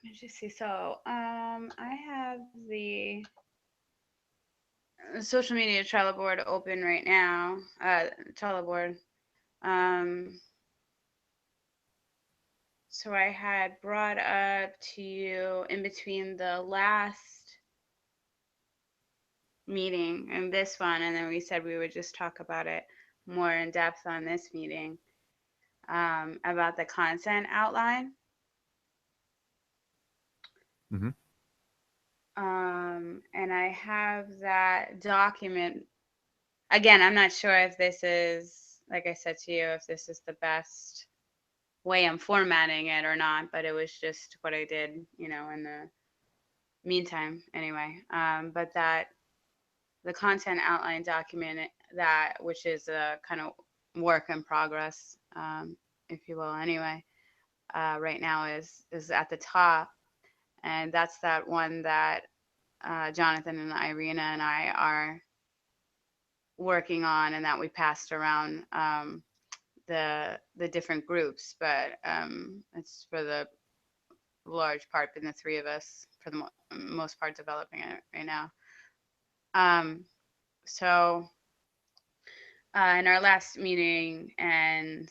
let me just see. So, I have the social media Trello board open right now. Trello board. Um, so I had brought up to you in between the last meeting and this one, and then we said we would just talk about it more in depth on this meeting, about the content outline. Hmm. And I have that document. Again, I'm not sure if this is, like I said to you, if this is the best way I'm formatting it or not, but it was just what I did, in the meantime anyway. But that the content outline document, that which is a kind of work in progress, if you will, anyway, right now is at the top, and that's that one that Jonathan and Irina and I are working on, and that we passed around, the different groups, but it's for the large part been the three of us for the most part developing it right now. Um, so in our last meeting, and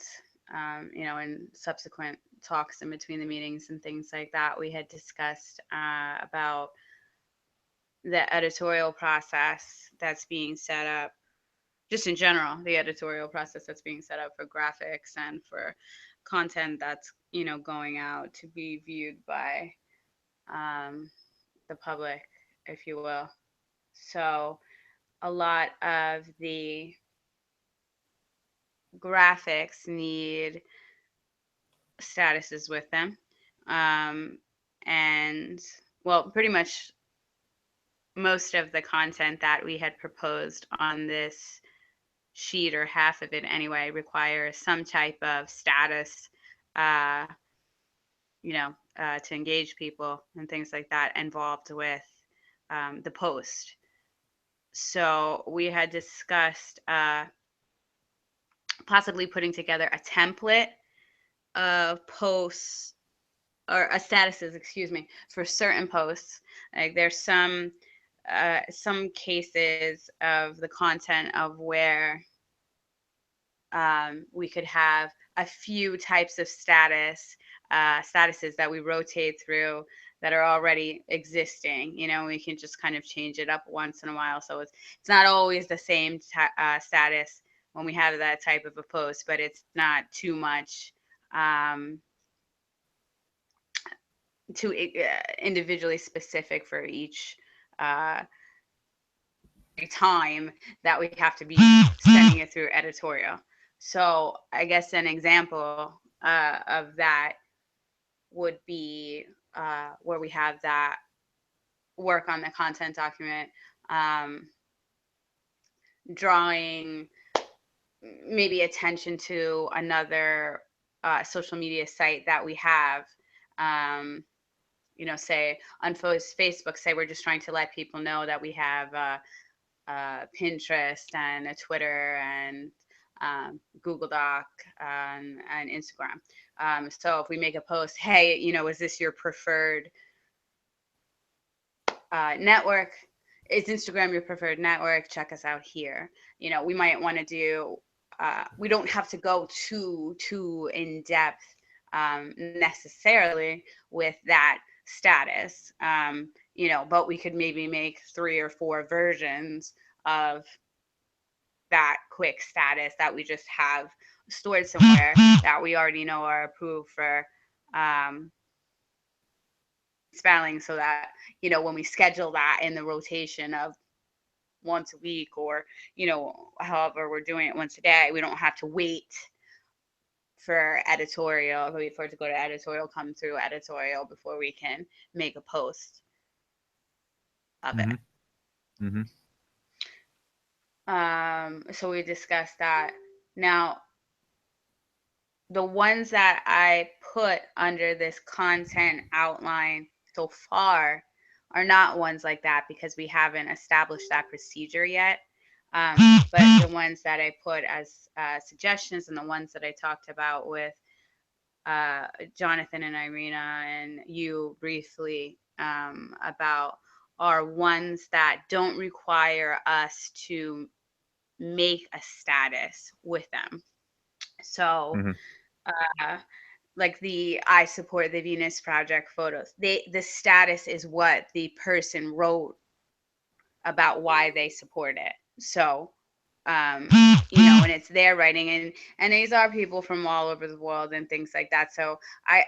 in subsequent talks in between the meetings and things like that, we had discussed about the editorial process that's being set up, just in general, the editorial process that's being set up for graphics and for content that's going out to be viewed by the public, if you will. So a lot of the graphics need statuses with them. Um, and well, pretty much most of the content that we had proposed on this sheet, or half of it anyway, requires some type of status, uh, to engage people and things like that involved with the post. So we had discussed possibly putting together a template of posts, or statuses, excuse me, for certain posts. Like there's some cases of the content of where we could have a few types of statuses that we rotate through that are already existing. We can just kind of change it up once in a while, so it's not always the same status when we have that type of a post, but it's not too much, um, too individually specific for each uh, every time that we have to be sending it through editorial. So I guess an example of that would be where we have that work on the content document, um, drawing maybe attention to another social media site that we have. Um, say on Facebook, say we're just trying to let people know that we have Pinterest and a Twitter and Google Doc, and Instagram. So if we make a post, hey, is this your preferred network? Is Instagram your preferred network? Check us out here. We might want to do. We don't have to go too in depth, necessarily with that status. But we could maybe make 3 or 4 versions of that quick status that we just have stored somewhere that we already know are approved for um, spelling, so that when we schedule that in the rotation of once a week, or however we're doing it once a day, we don't have to wait for editorial, wait for it to go to editorial, come through editorial before we can make a post of it. Hmm. Hmm. So we discussed that. Now, the ones that I put under this content outline so far are not ones like that, because we haven't established that procedure yet. But the ones that I put as suggestions, and the ones that I talked about with Jonathan and Irina and you briefly about are ones that don't require us to make a status with them. So, Mm-hmm. like the I support the Venus Project photos, the status is what the person wrote about why they support it. So, and it's their writing, and these are people from all over the world and things like that. So I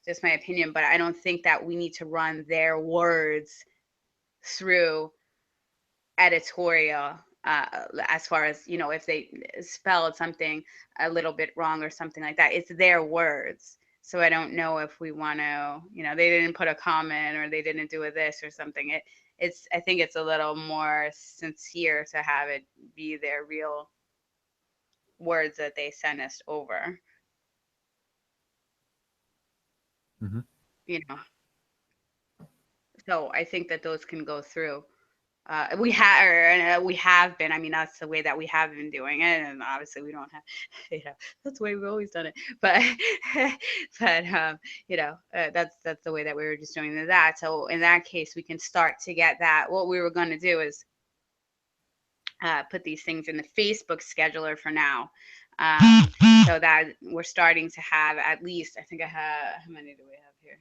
just my opinion, but I don't think that we need to run their words through editorial as far as if they spelled something a little bit wrong or something like that. It's their words. So I don't know if we want to, they didn't put a comment or they didn't do a this or something. I think it's a little more sincere to have it be their real words that they sent us over. Mm-hmm. So I think that those can go through. We have been. I mean, that's the way that we have been doing it, and obviously we don't have. That's the way we've always done it. But, that's the way that we were just doing that. So in that case, we can start to get that. What we were going to do is put these things in the Facebook scheduler for now, so that we're starting to have at least. I think I have. How many do we have here?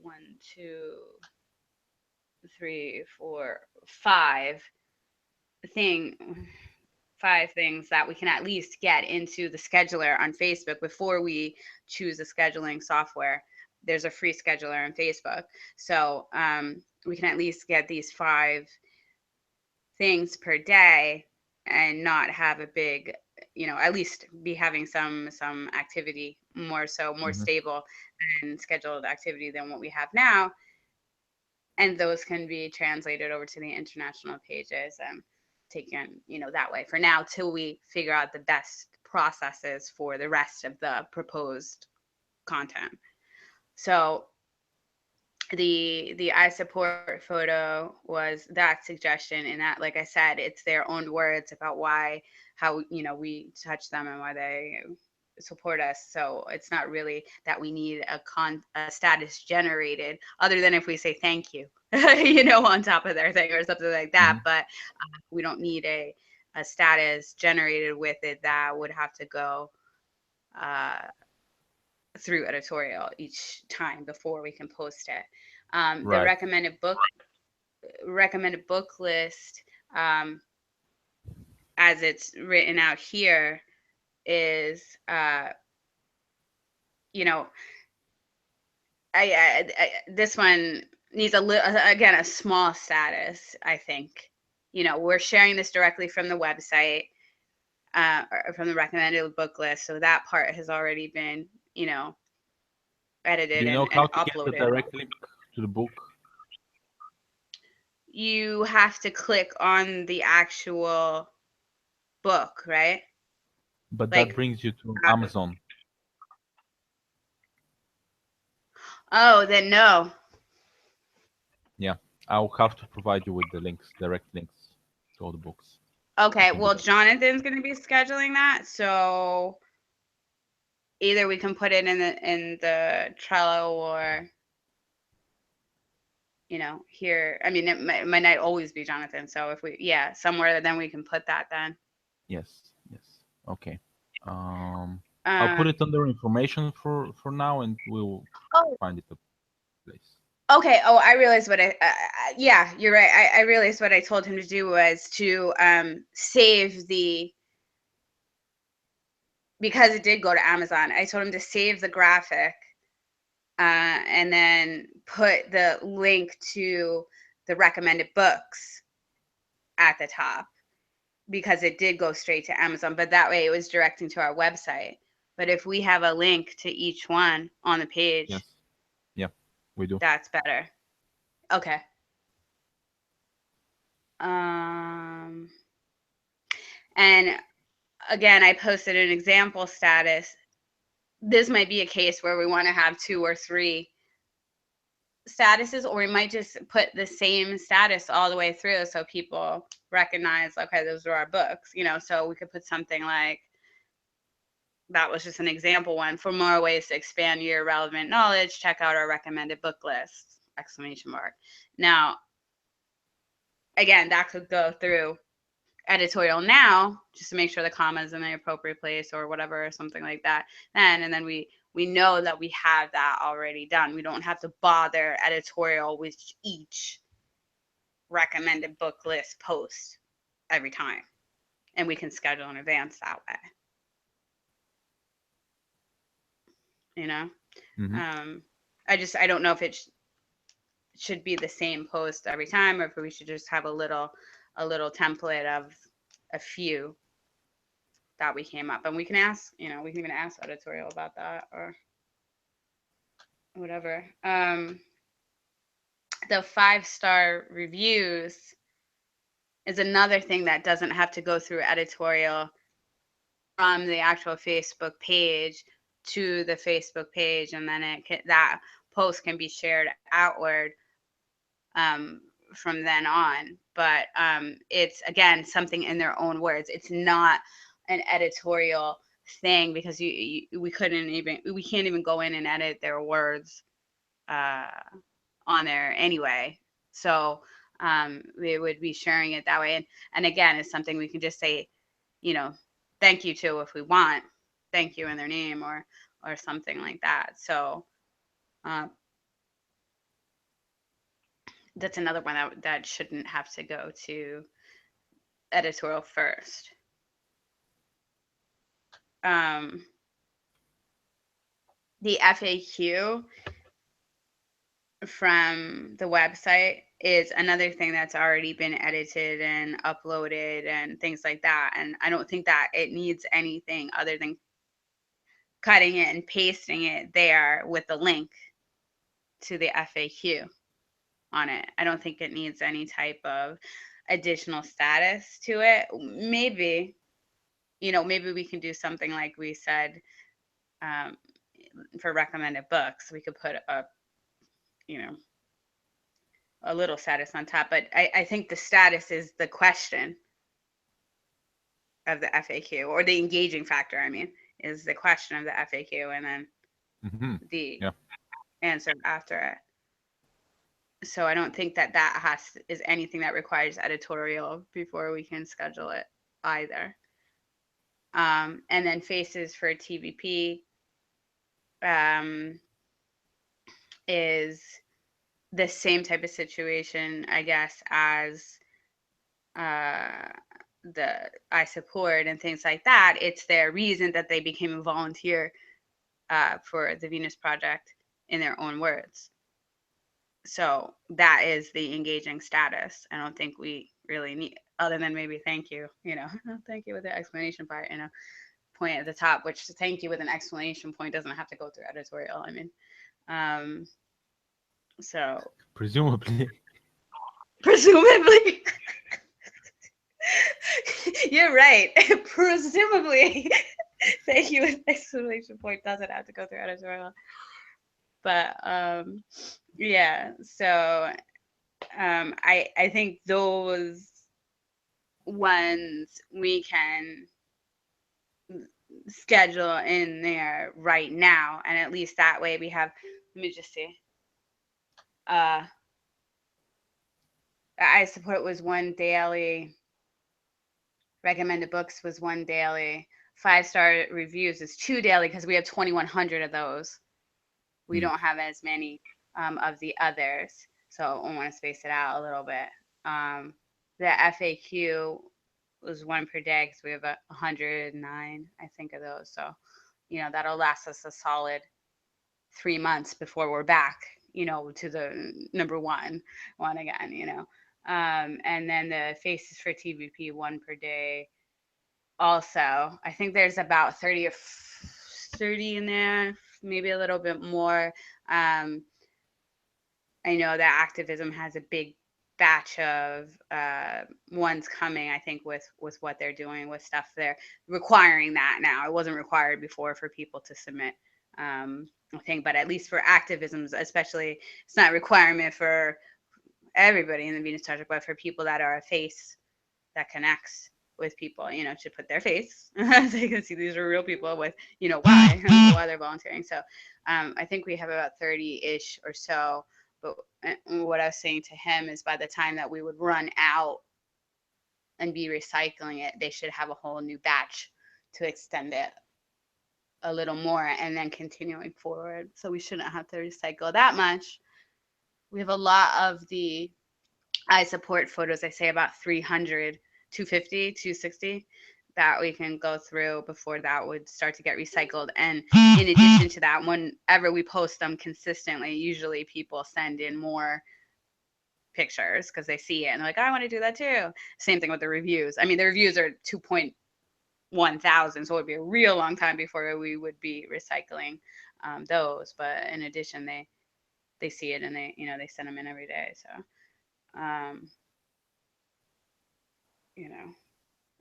1, 2, 3, 4, 5 things that we can at least get into the scheduler on Facebook before we choose a scheduling software. There's a free scheduler on Facebook. So we can at least get these 5 things per day and not have a big, at least be having some activity, more Mm-hmm. stable and scheduled activity than what we have now. And those can be translated over to the international pages and taken, that way for now till we figure out the best processes for the rest of the proposed content. So the I support photo was that suggestion, and that, like I said, it's their own words about how we touch them and why they support us. So it's not really that we need a status generated, other than if we say thank you, on top of their thing or something like that. Mm-hmm. But we don't need a status generated with it. That would have to go through editorial each time before we can post it. The Right. recommended book list, as it's written out here, is you know this one needs again a small status. I think we're sharing this directly from the website, or from the recommended book list, so that part has already been Do edited you know and how to get the uploaded. direct link to the book? You have to click on the actual book, right? But that Like, brings you to Amazon. oh, then no. Yeah, I'll have to provide you with the links, direct links to all the books. Okay, can do well, that. Jonathan's going to be scheduling that, so either we can put it in the Trello, or here. I mean, it might not always be Jonathan. So if somewhere, then we can put that then. Yes, yes. Okay. I'll put it under information for now, and we'll Oh, find it a place. okay. Oh, I realized what yeah, you're right. I realized what I told him to do was to save because it did go to Amazon. I told him to save the graphic, and then put the link to the recommended books at the top, because it did go straight to Amazon, but that way it was directing to our website. But if we have a link to each one on the page, Yes. Yeah, we do. that's better. Okay. And again, I posted an example status. This might be a case where we want to have 2 or 3 statuses, or we might just put the same status all the way through so people recognize, okay, those are our books, so we could put something like that was just an example one. For more ways to expand your relevant knowledge, check out our recommended book list, ! Now, again, that could go through editorial now, just to make sure the comma's in the appropriate place or whatever, or something like that. And then we know that we have that already done. We don't have to bother editorial with each recommended book list post every time. And we can schedule in advance that way. You know? Mm-hmm. I don't know if it should be the same post every time, or if we should just have a little template of a few that we came up. And we can ask, we can even ask editorial about that or whatever. The 5-star reviews is another thing that doesn't have to go through editorial from the actual Facebook page to the Facebook page, and then that post can be shared outward from then on. But it's, again, something in their own words. It's not an editorial thing, because we can't even go in and edit their words on there anyway. So we would be sharing it that way. And again, it's something we can just say, thank you to, if we want, thank you in their name or something like that. So that's another one that shouldn't have to go to editorial first. The FAQ from the website is another thing that's already been edited and uploaded and things like that. And I don't think that it needs anything other than cutting it and pasting it there with the link to the FAQ on it. I don't think it needs any type of additional status to it. Maybe we can do something like we said for recommended books. We could put a little status on top, but I think the status is the question of the FAQ, or the engaging factor, is the question of the FAQ, and then the answer after it. So I don't think that is anything that requires editorial before we can schedule it either. And then faces for TBP is the same type of situation, I guess, as the I support and things like that. It's their reason that they became a volunteer for the Venus Project in their own words. So that is the engaging status. I don't think we really need, other than maybe thank you, thank you with the explanation part, point at the top, which thank you with an explanation point doesn't have to go through editorial. So presumably you're right. Presumably, thank you with exclamation point doesn't have to go through editorial. But yeah, so I think those ones we can schedule in there right now, and at least that way we have, let me just see. I support was one daily, recommended books was one daily, 5-star reviews is 2 daily, because we have 2,100 of those. We don't have as many of the others, so I want to space it out a little bit. The FAQ was 1 per day, because we have 109, I think, of those. So, that'll last us a solid 3 months before we're back, to the number one again, and then the faces for TBP 1 per day. Also, I think there's about 30 in there, maybe a little bit more. I know that activism has a big batch of ones coming, I think, with what they're doing with stuff. They're requiring that now. It wasn't required before for people to submit a thing, but at least for activisms, especially, it's not a requirement for everybody in the Venus Project, but for people that are a face that connects with people, to put their face so you can see these are real people with, why they're volunteering. So I think we have about 30-ish or so. But what I was saying to him is by the time that we would run out and be recycling it, they should have a whole new batch to extend it a little more and then continuing forward. So we shouldn't have to recycle that much. We have a lot of the I support photos. I say about 300, 250, 260 that we can go through before that would start to get recycled. And in addition to that, whenever we post them consistently, usually people send in more pictures because they see it and they're like, I want to do that too. Same thing with the reviews. I mean, the reviews are 2.1 thousand, so it would be a real long time before we would be recycling those. But in addition, they see it and they send them in every day. So,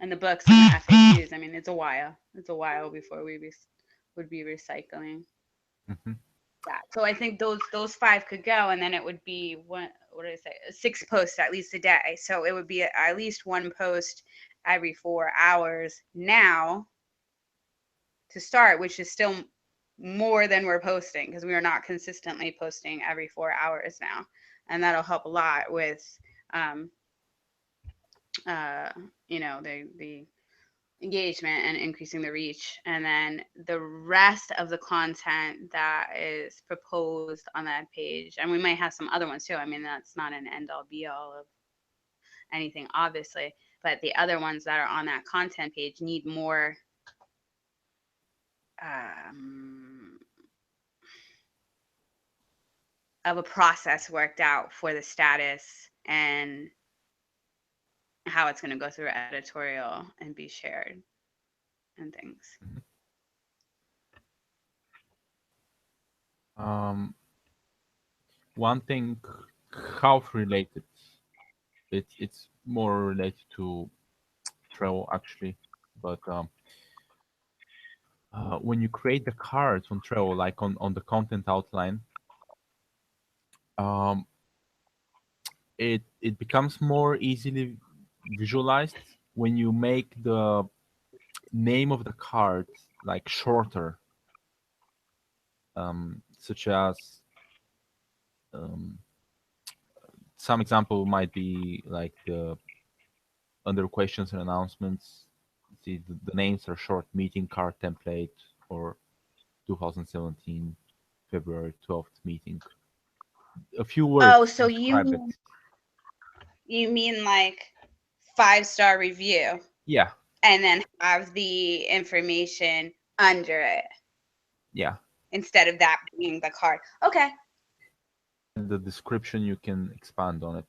and the books and the FAQs. I mean, it's a while. It's a while before we would be recycling that. So I think those 5 could go, and then it would be what did I say? 6 posts at least a day. So it would be at least 1 post every 4 hours now to start, which is still more than we're posting because we are not consistently posting every 4 hours now, and that'll help a lot with the engagement and increasing the reach. And then the rest of the content that is proposed on that page, and we might have some other ones too. I mean, that's not an end all be all of anything, obviously, but the other ones that are on that content page need more of a process worked out for the status and how it's going to go through editorial and be shared and things. One thing, health related. It's more related to Trello actually, but when you create the cards on Trello, like on the content outline, it becomes more easily visualized when you make the name of the card like shorter, such as some example might be like under questions and announcements. See, the names are short: meeting card template or 2017 February 12th meeting. A few words. Oh, so you mean like 5-star review? Yeah. And then have the information under it. Yeah. Instead of that being the card. Okay. The description, you can expand on it.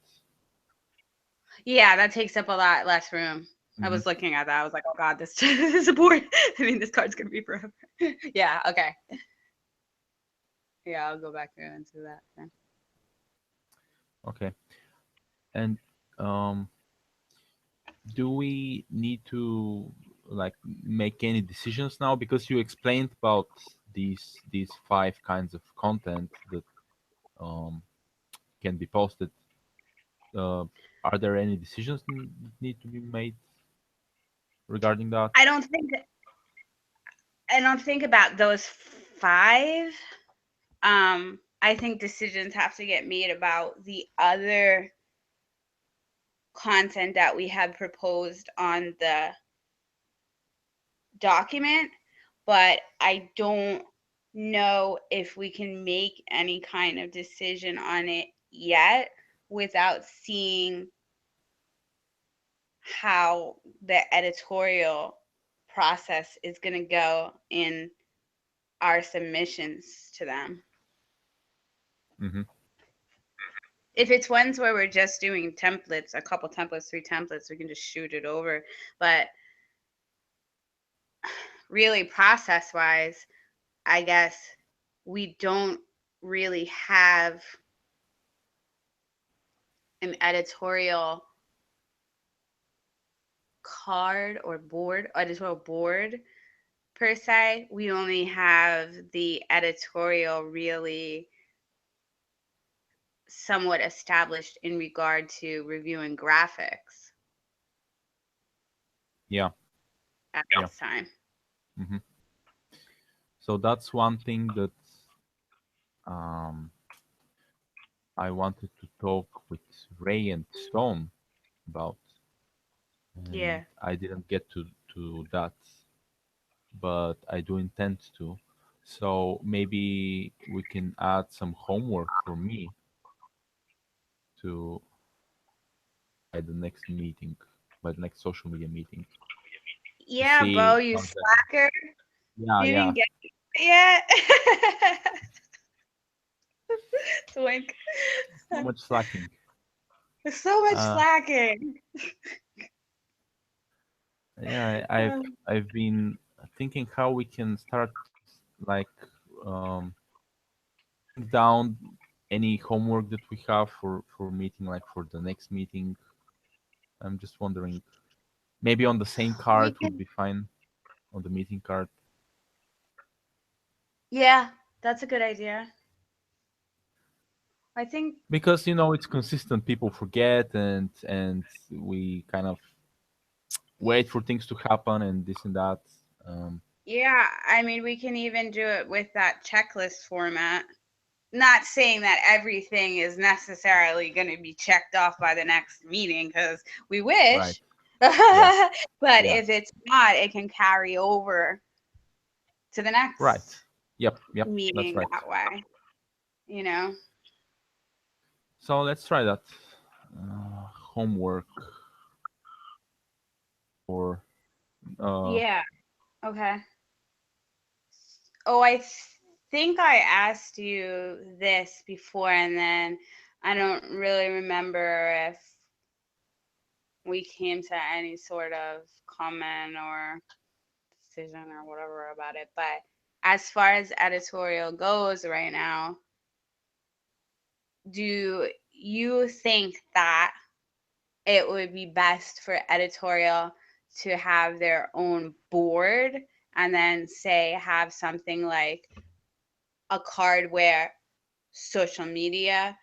Yeah, that takes up a lot less room. Mm-hmm. I was looking at that. I was like, oh God, this is a board. I mean, this card's going to be forever. Yeah, okay. Yeah, I'll go back there and do that then. Okay. And do we need to like make any decisions now? Because you explained about these 5 kinds of content that can be posted. Are there any decisions that need to be made regarding that? I don't think about those 5. I think decisions have to get made about the other content that we have proposed on the document, but I don't know if we can make any kind of decision on it yet without seeing how the editorial process is going to go in our submissions to them. Mm-hmm. If it's ones where we're just doing templates, a couple templates, 3 templates, we can just shoot it over. But really process-wise, I guess we don't really have an editorial card or editorial board per se. We only have the editorial really somewhat established in regard to reviewing graphics. Yeah. at Yeah. this time. hmm So that's one thing that um, I wanted to talk with Ray and Stone about, and Yeah. I didn't get to that, but I do intend to. So maybe we can add some homework for me to by the next meeting, by the next social media meeting, to Yeah, Bo, see you how exactly. slacker. Yeah, You yeah. didn't get it yet. Twink. So much slacking. There's so much Uh, slacking. yeah, I've been thinking how we can start like um, down any homework that we have for meeting, like for the next meeting. I'm just wondering, maybe on the same We card would can, be fine on the meeting card. yeah, that's a good idea. I think, Because it's consistent. People forget, and we kind of wait for things to happen and this and that. Um, yeah, I mean, we can even do it with that checklist format. Not saying that everything is necessarily going to be checked off by the next meeting because we right. wish. Yeah. But Yeah. if it's not, it can carry over to the Right. next Yep. Yep. That's meeting right. that way, you know? So let's try that homework for. Uh, Yeah. Okay. Oh, I think I asked you this before, and then I don't really remember if we came to any sort of comment or decision or whatever about it. But as far as editorial goes right now, do you think that it would be best for editorial to have their own board and then say have something like a card where social media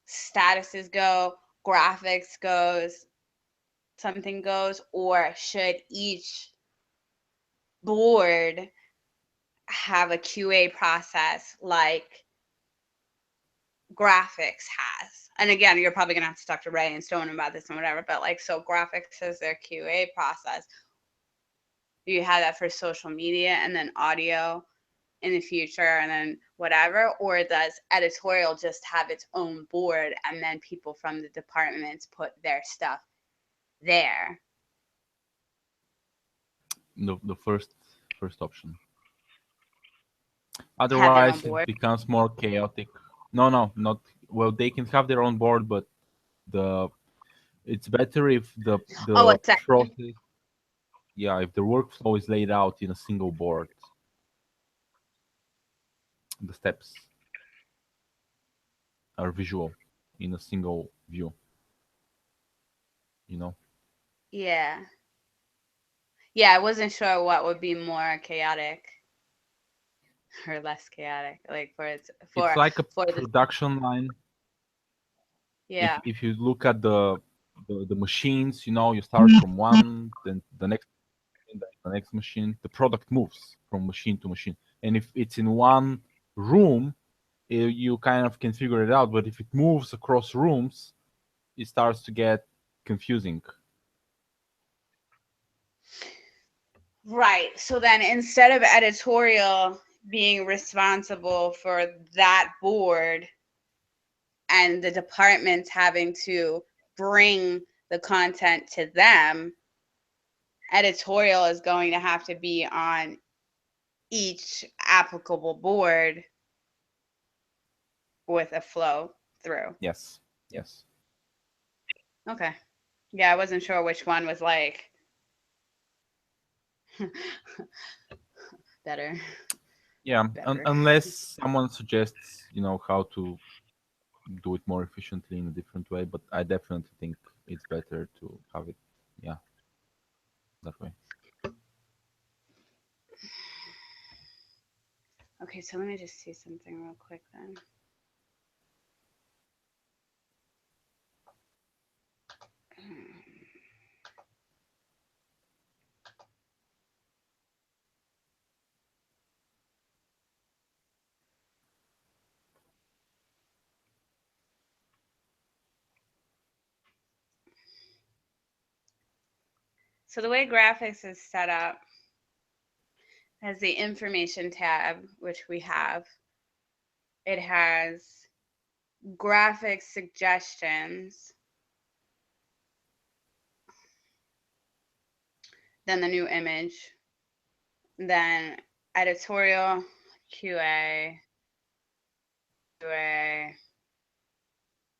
statuses go, graphics goes, something goes, or should each board have a QA process like graphics has? And again, you're probably gonna have to talk to Ray and Stone about this and whatever, but like, so graphics has their QA process. You have that for social media and then audio in the future and then whatever, or does editorial just have its own board and then people from the departments put their stuff there? the first option. Have their Otherwise, own it board. becomes more chaotic. No, no, not well. They can have their own board, but the it's better if Oh, the a section. process, yeah, if the workflow is laid out in a single board, the steps are visual in a single view. You know. Yeah. Yeah, I wasn't sure what would be more chaotic or less chaotic, like for it's It's like a for the production line. yeah. If you look at the machines, you start from one, then the next, then the next machine. The product moves from machine to machine, and if it's in one room, you kind of can figure it out. But if it moves across rooms, it starts to get confusing. Right. So then instead of editorial being responsible for that board and the departments having to bring the content to them, editorial is going to have to be on each applicable board with a flow through. Yes, yes, Okay. Yeah, I wasn't sure which one was like better. yeah. Better. Unless someone suggests, how to do it more efficiently in a different way. But I definitely think it's better to have it, yeah, that way. Okay, so let me just see something real quick then. So the way graphics is set up has the information tab, which we have. It has graphic suggestions, then the new image, then editorial, QA.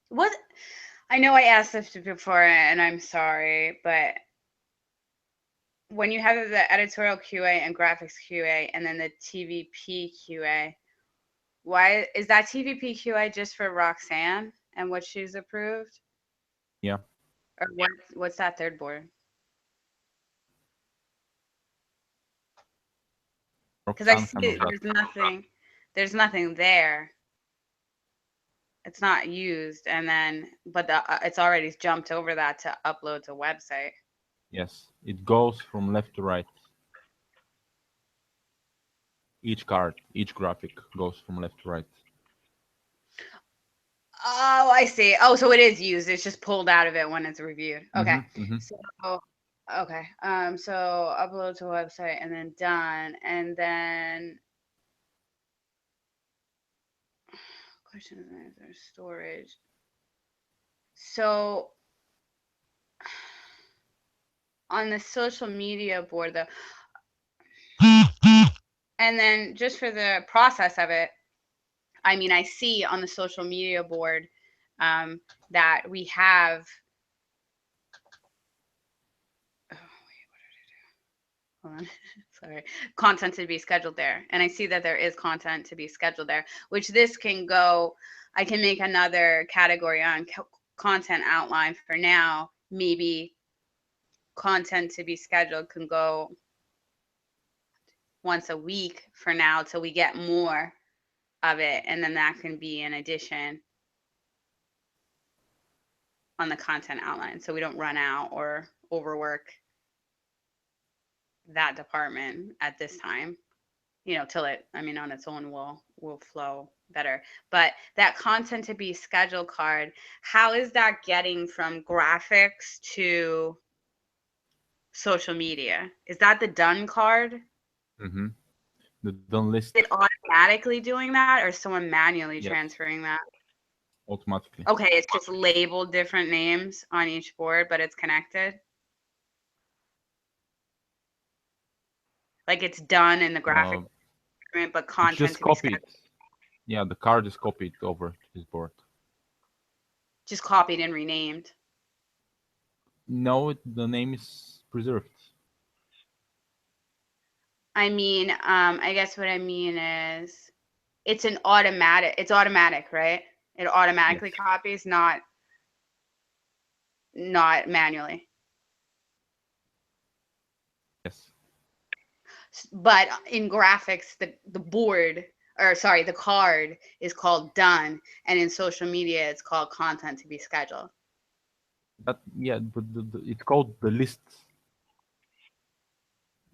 What? I know I asked this before and I'm sorry, but when you have the editorial QA and graphics QA and then the TVP QA, why is that TVP QA just for Roxanne and what she's approved? Yeah. Or what's that third board? Because I Roxanne see handles that. there's nothing there. It's not used, and then but it's already jumped over that to upload to website. Yes, it goes from left to right. Each card, each graphic goes from left to right. Oh, I see. Oh, so it is used. It's just pulled out of it when it's reviewed. Okay. So okay. So upload to website and then done. And then questions and answers, storage. So on the social media board though, and then just for the process of it, I mean, I see on the social media board that we have. Oh, wait, what did I do? Hold on. Sorry. Content to be scheduled there. And I see that there is content to be scheduled there, which this can go. I can make another category on content outline for now. Maybe content to be scheduled can go once a week for now till we get more of it. And then that can be an addition on the content outline so we don't run out or overwork that department at this time, till it, I mean, on its own will flow better. But that content to be scheduled card, how is that getting from graphics to social media? Is that the done card? Mm-hmm. The done list. Is it automatically doing that or is someone manually Yes. transferring that? Automatically. Okay, it's just labeled different names on each board, but it's connected. Like it's done in the graphic, but It's content just to be copied. scheduled. Yeah, the card is copied over to his board. Just copied and renamed. No, the name is preserved. I mean, I guess what I mean is it's automatic, right? It automatically Yes. copies, not manually. Yes. But in graphics, the board, or sorry, the card is called done, and in social media, it's called content to be scheduled. But it's called the list.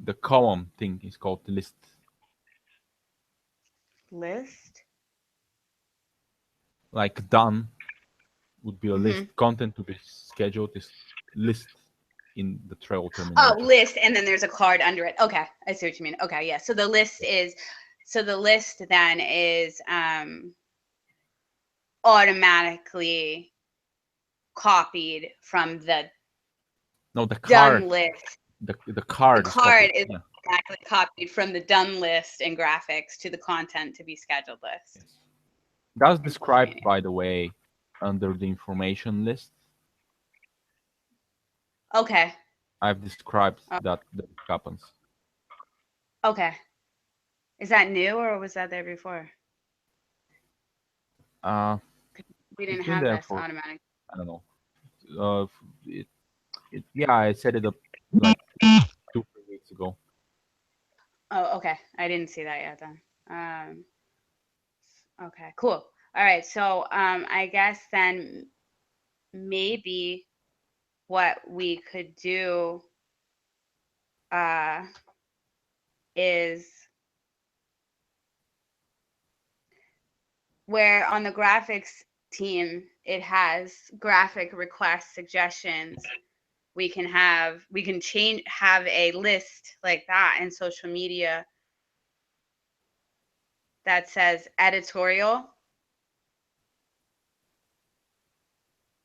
The column thing is called the list. List? Like done would be a list. Content to be scheduled is list in the Trello terminology. Oh, list, and then there's a card under it. Okay, I see what you mean. Okay, yeah. So the list then is automatically copied from the card. done list. The card. The card is automatically copied from the done list and graphics to the content to be scheduled list. Yes. That's described, by the way, under the information list. Okay. I've described that happens. Okay. Is that new or was that there before? We didn't have this automatic. I don't know. I set it up like 2-3 weeks ago. Oh, okay. I didn't see that yet then. Okay, cool. All right. So I guess then maybe what we could do is where on the graphics team, it has graphic request suggestions, we can have a list like that in social media that says editorial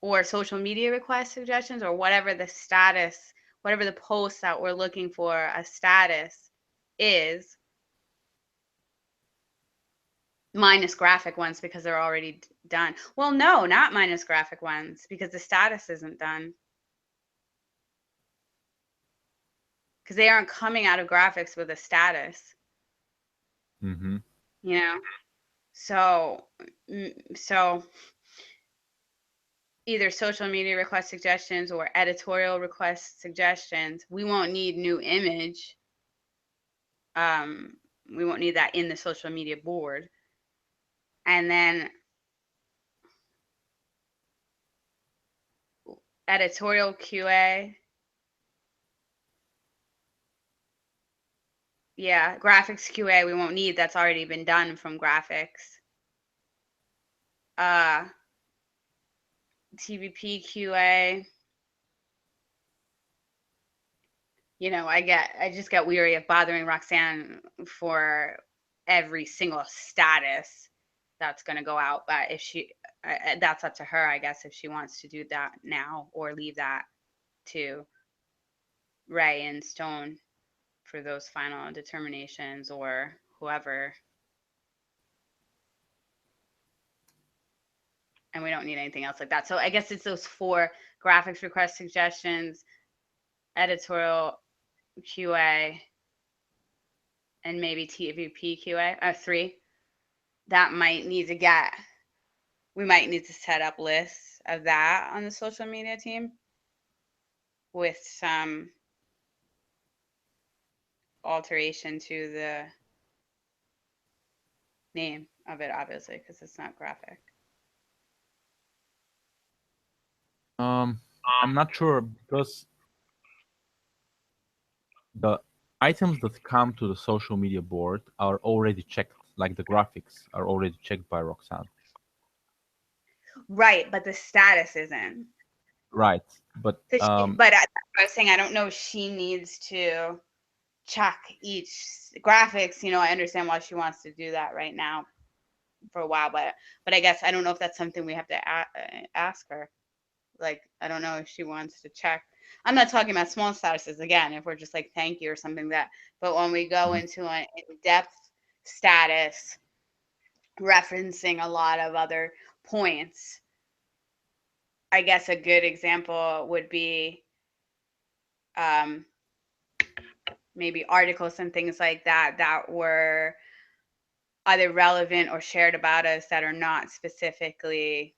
or social media request suggestions, or whatever the status, whatever the post that we're looking for a status is, minus graphic ones because they're already done. Well, no, not minus graphic ones because the status isn't done. Because they aren't coming out of graphics with a status. Mm-hmm. You know? So either social media request suggestions or editorial request suggestions. We won't need new image. We won't need that in the social media board. And then editorial QA. Yeah, graphics QA we won't need. That's already been done from graphics. TVP QA. You know, I just get weary of bothering Roxanne for every single status that's going to go out. But if that's up to her, I guess, if she wants to do that now or leave that to Ray and Stone for those final determinations, or whoever. And we don't need anything else like that. So I guess it's those 4: graphics request suggestions, editorial QA, and maybe TVP QA, 3. That might need to we might need to set up lists of that on the social media team with some alteration to the name of it, obviously, because it's not graphic. I'm not sure because the items that come to the social media board are already checked, like the graphics are already checked by Roxanne. Right, but the status isn't. Right, but but I was saying I don't know if she needs to check each graphics. You know, I understand why she wants to do that right now for a while, but I guess I don't know if that's something we have to ask her. Like, I don't know if she wants to check. I'm not talking about small statuses again, if we're just like thank you or something that, but when we go into an in-depth status referencing a lot of other points, I guess a good example would be maybe articles and things like that that were either relevant or shared about us that are not specifically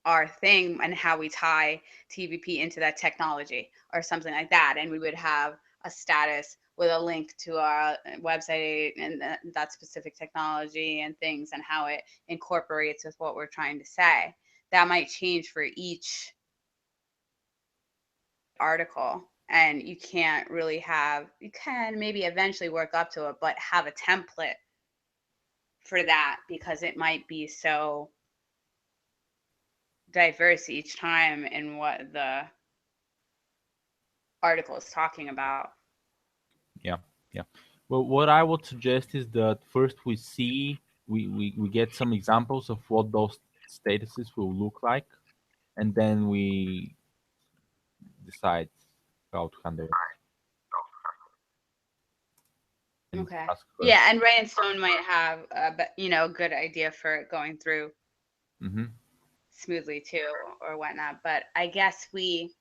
our thing, and how we tie TVP into that technology or something like that. And we would have a status with a link to our website and that specific technology and things and how it incorporates with what we're trying to say. That might change for each article. And you can't really you can maybe eventually work up to it, but have a template for that because it might be so diverse each time in what the article is talking about. Yeah. Well, what I would suggest is that first we get some examples of what those statuses will look like, and then we decide how to handle it. Okay. Yeah, and Ray and Stone might have a good idea for it going through smoothly too, or whatnot. But I guess we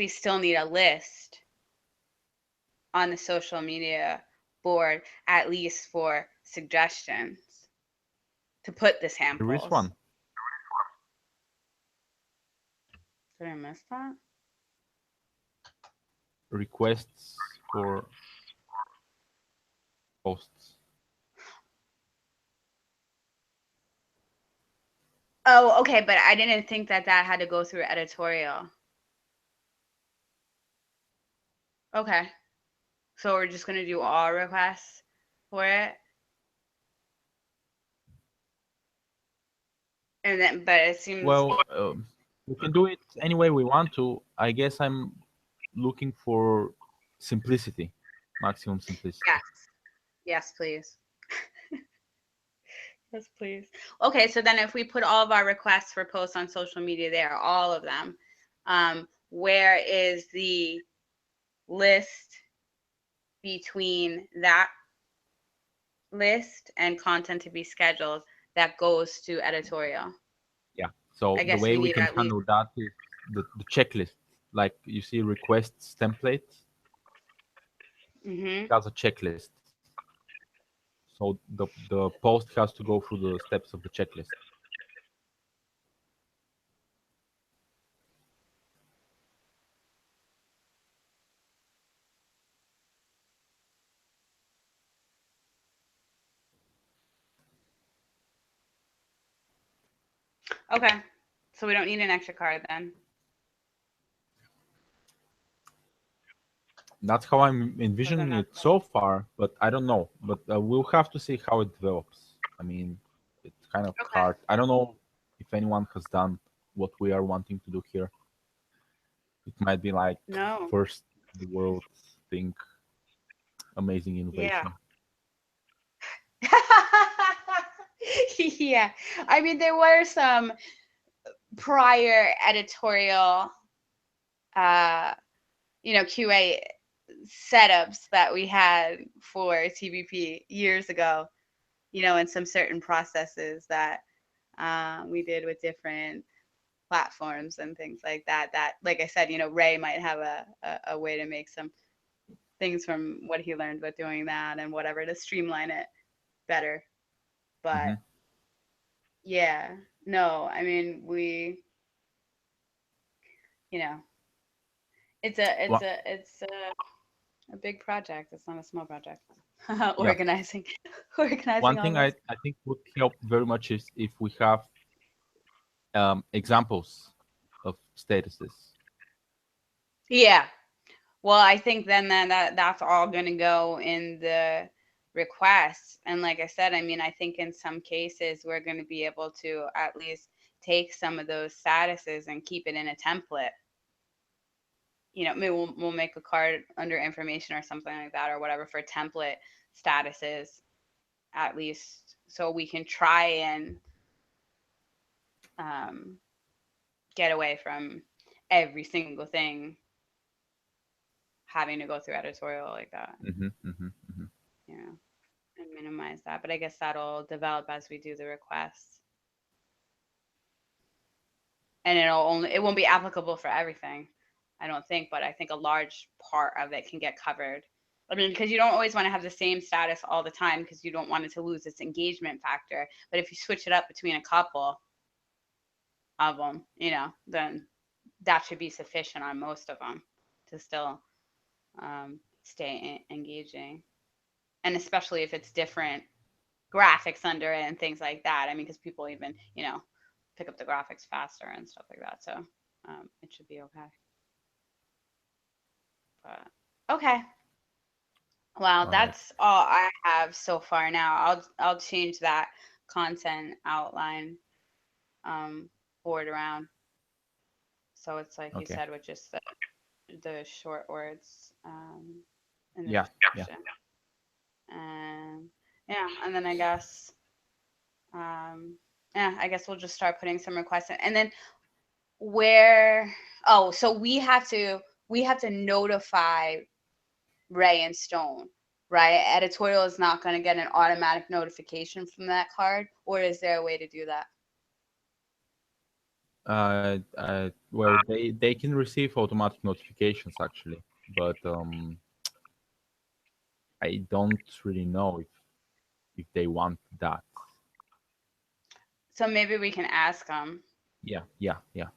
still need a list on the social media board, at least for suggestions to put the samples. There is one. Did I miss that? Requests for posts. Oh, okay, but I didn't think that had to go through editorial. Okay. So we're just going to do all requests for it? And then, but it seems... Well, We can do it any way we want to. I guess I'm looking for simplicity, maximum simplicity. Yes. Yes, please. Yes, please. Okay, so then if we put all of our requests for posts on social media there, all of them, where is the list between that list and content to be scheduled that goes to editorial? Yeah. So I the guess way we we need can at least. handle that is the checklist. Like you see requests template Mm-hmm. has a checklist. So the post has to go through the steps of the checklist. Okay, so we don't need an extra card then. That's how I'm So then envisioning that's it so far, but I don't know. But we'll have to see how it develops. I mean, it's kind of okay. hard. I don't know if anyone has done what we are wanting to do here. It might be like No. first in the world thing, amazing Yeah. innovation. Yeah. I mean, there were some prior editorial, uh, QA setups that we had for TBP years ago, and some certain processes that we did with different platforms and things like that. That, like I said, Ray might have a way to make some things from what he learned with doing that and whatever to streamline it better. But Hmm. yeah, no, I mean, you know, Well, it's a big project. It's not a small project. yeah. Organizing, One organizing all thing I, this. I think would help very much is if we have examples of statuses. Yeah. Well, I think then that's all going to go in the requests. And like I said, I mean, I think in some cases we're going to be able to at least take some of those statuses and keep it in a template. Maybe we'll make a card under information or something like that or whatever for template statuses at least, so we can try and um, get away from every single thing having to go through editorial like that, Hmm. Hmm. Hmm. you know, and minimize that. But I guess that'll develop as we do the requests, and it won't be applicable for everything, I don't think, but I think a large part of it can get covered. I mean, because you don't always want to have the same status all the time because you don't want it to lose its engagement factor. But if you switch it up between a couple of them, then that should be sufficient on most of them to still stay engaging. And especially if it's different graphics under it and things like that. I mean, because people even, pick up the graphics faster and stuff like that. So it should be okay. But okay. Well, All right. that's all I have so far now. I'll change that content outline board around. So it's like you Okay. said, with just the short words in the Yeah. Yeah. description. And yeah, and then I guess we'll just start putting some requests in. And then where so we have to notify Ray and Stone, right? Editorial is not going to get an automatic notification from that card, or is there a way to do that? Well, they can receive automatic notifications actually, but I don't really know if they want that. So maybe we can ask them Yeah, yeah, yeah.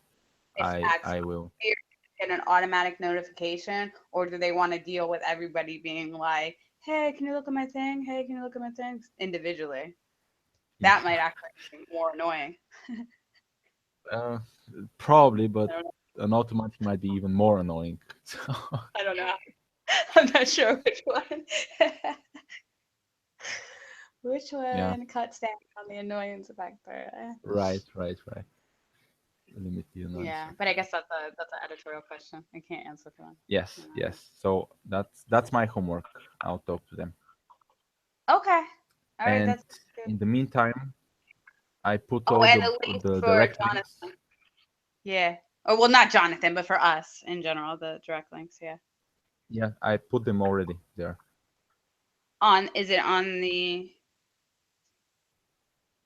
if I that's I will. get an automatic notification, or do they want to deal with everybody being like, hey, can you look at my thing? Hey, can you look at my things individually? That might actually be more annoying. Uh, Probably, but I don't know. an automatic might be even more annoying. So, I don't know. I'm not sure which one. Which yeah, one cuts down on the annoyance factor? right, right, right. limited answer. Yeah, but I guess that's an editorial question. I can't answer for them. Yes, yes. So that's my homework. I'll talk to them. Okay. All right, And that's good. in the meantime, I put Oh, all and the links the for direct links. Jonathan. Yeah. Or well, not Jonathan, but for us in general, the direct links. Yeah. Yeah, I put them already there. Is it on the?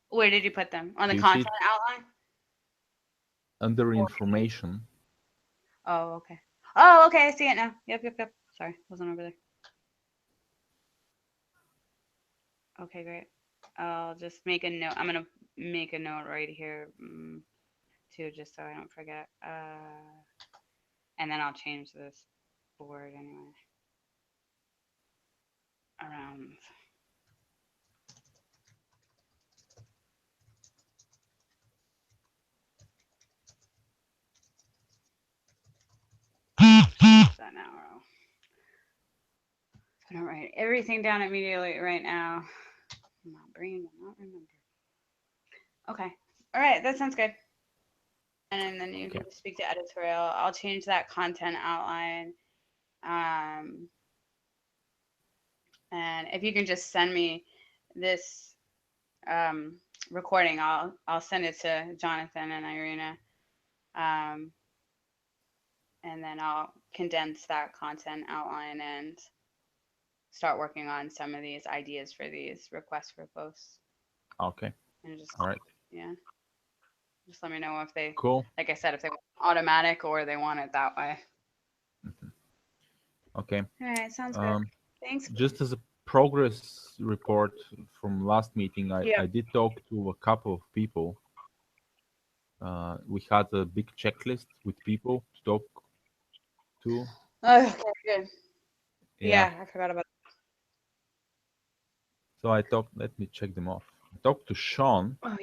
Where did you put them? On the Do you see it content outline? under Or, information? oh, okay. Oh, okay. I see it now. Yep. Sorry, wasn't over there. Okay, great. I'll just make a note. I'm gonna make a note right here, too, just so I don't forget. And then I'll change this board anyway. Around. That now. I don't write everything down immediately right now. My brain will not remember. Okay. All right. That sounds good. And then you Okay. can speak to editorial. I'll change that content outline. Um, and if you can just send me this recording, I'll send it to Jonathan and Irina. Um, and then I'll condense that content outline and start working on some of these ideas for these requests for posts. Okay. And just, All right. yeah, just let me know if they, Cool. like I said, if they want automatic or they want it that way. Okay. All right, sounds good. Thanks. Just as a progress report from last meeting, Yeah. I did talk to a couple of people. We had a big checklist with people to talk to. Oh, okay, good. Yeah. Yeah, I forgot about So I talked. Let me check them off. I talked to Sean, that. Oh,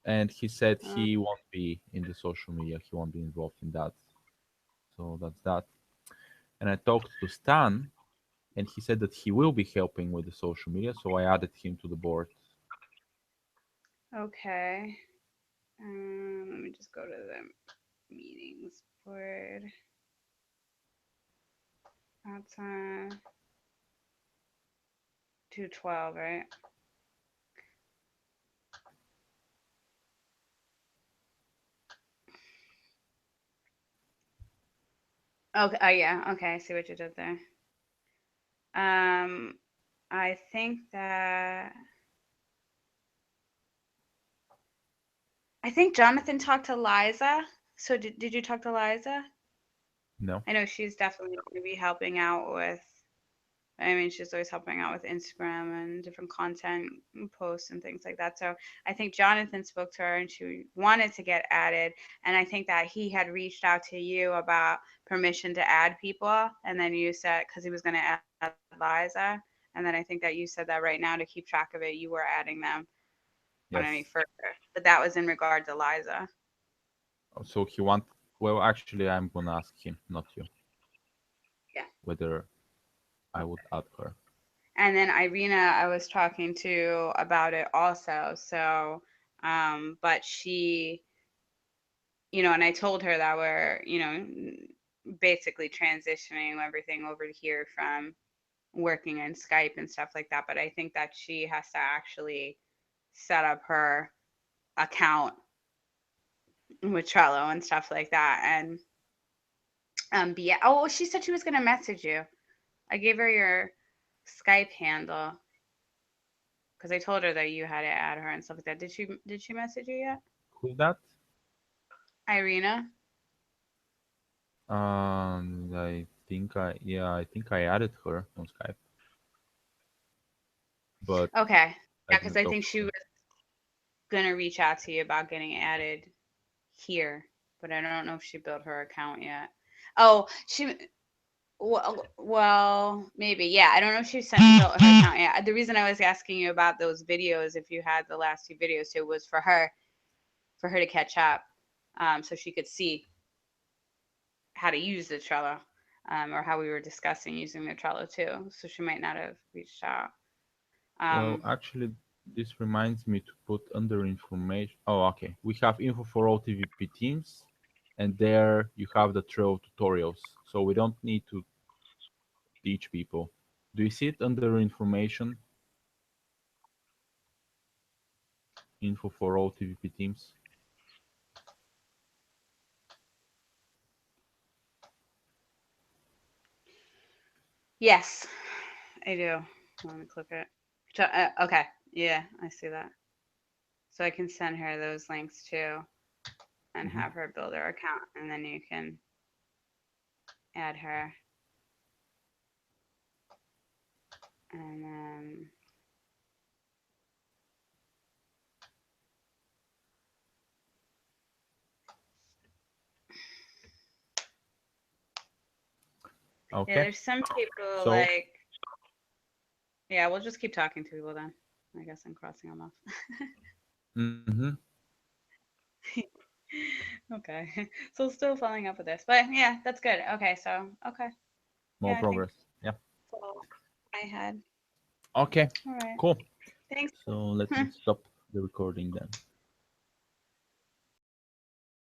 and he said yeah. he won't be in the social media. He won't be involved in that. So that's that. And I talked to Stan, and he said that he will be helping with the social media. So I added him to the board. Okay. Let me just go to the meetings board. That's 212, right? Okay. Oh, yeah. Okay. I see what you did there. I think Jonathan talked to Liza. So did you talk to Liza? No. I know she's definitely going to be helping out with. I mean, she's always helping out with Instagram and different content posts and things like that. So I think Jonathan spoke to her and she wanted to get added. And I think that he had reached out to you about permission to add people. And then you said, because he was going to add Liza. And then I think that you said that right now to keep track of it, you were adding them on any Yes. further. But that was in regard to Liza. So he want. Well, actually, I'm gonna ask him, not you, Yeah. whether I would Okay. add her. And then Irina, I was talking to about it also. So, but she, and I told her that we're, basically transitioning everything over to here from working in Skype and stuff like that. But I think that she has to actually set up her account with Trello and stuff like that. And oh, she said she was gonna message you. I gave her your Skype handle because I told her that you had to add her and stuff like that. Did she message you yet? Who's that? Irina? I think I added her on Skype, but Okay. I Yeah, because didn't I talk think to she her. was gonna reach out to you about getting added here, but I don't know if she built her account yet. Oh, well, maybe. Yeah, I don't know if she built her account yet. The reason I was asking you about those videos, if you had the last two videos too, was for her to catch up, so she could see how to use the Trello, or how we were discussing using the Trello too. So she might not have reached out. Well, Um, actually, This reminds me to put under information. Oh, okay. We have info for all TVP teams, and there you have the Trello tutorials. So we don't need to teach people. Do you see it under information? Info for all TVP teams. Yes, I do. Let me click it. Okay, yeah, I see that. So I can send her those links too and Mhm. have her build her account, and then you can add her. And then yeah, Okay. there's some people So like, yeah, we'll just keep talking to people then. I guess I'm crossing them off. mhm. Okay. So still following up with this. But yeah, that's good. Okay, so okay. More Yeah, I think progress. Yeah. that's all I had. Okay. All right. Cool. Thanks. So let me stop the recording then.